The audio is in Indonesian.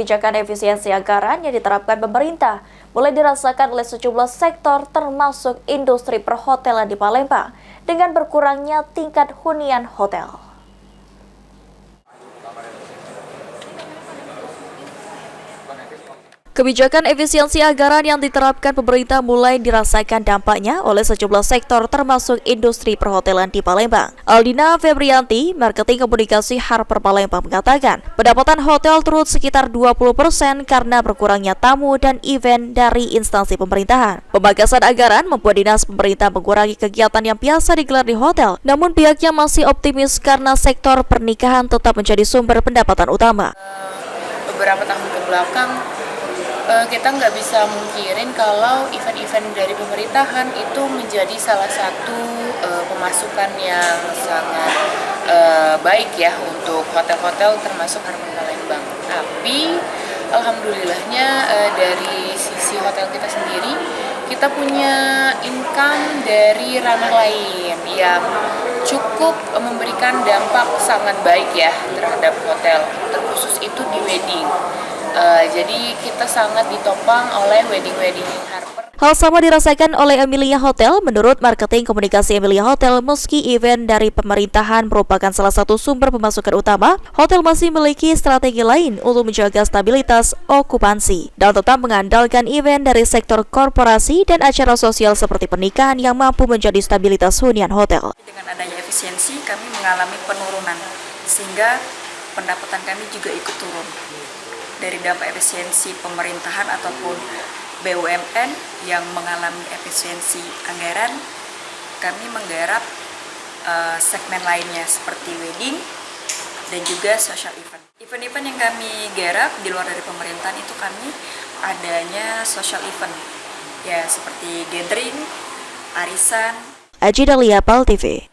kebijakan efisiensi anggaran yang diterapkan pemerintah mulai dirasakan oleh sejumlah sektor termasuk industri perhotelan di Palembang dengan berkurangnya tingkat hunian hotel. Kebijakan efisiensi anggaran yang diterapkan pemerintah mulai dirasakan dampaknya oleh sejumlah sektor termasuk industri perhotelan di Palembang. Aldina Febrianti, Marketing Komunikasi Harper Palembang mengatakan, pendapatan hotel turun sekitar 20% karena berkurangnya tamu dan event dari instansi pemerintahan. Pemangkasan anggaran membuat dinas pemerintah mengurangi kegiatan yang biasa digelar di hotel, namun pihaknya masih optimis karena sektor pernikahan tetap menjadi sumber pendapatan utama. Beberapa tahun ke belakang kita nggak bisa mungkirin kalau event-event dari pemerintahan itu menjadi salah satu pemasukan yang sangat baik ya untuk hotel-hotel termasuk Harper Palembang. Tapi alhamdulillahnya dari sisi hotel kita sendiri kita punya income dari ranah lain yang cukup memberikan dampak sangat baik ya terhadap hotel, terkhusus itu di wedding. Jadi kita sangat ditopang oleh wedding-wedding Harper. Hal sama dirasakan oleh Emilia Hotel. Menurut Marketing Komunikasi Emilia Hotel, meski event dari pemerintahan merupakan salah satu sumber pemasukan utama, hotel masih memiliki strategi lain untuk menjaga stabilitas okupansi dan tetap mengandalkan event dari sektor korporasi dan acara sosial seperti pernikahan yang mampu menjadi stabilitas hunian hotel. Dengan adanya efisiensi, kami mengalami penurunan, sehingga pendapatan kami juga ikut turun. Dari dampak efisiensi pemerintahan ataupun BUMN yang mengalami efisiensi anggaran, kami menggarap segmen lainnya seperti wedding dan juga social event. Event-event yang kami garap di luar dari pemerintahan itu kami adanya social event, ya seperti gathering, arisan. Aji Dalia, PAL TV.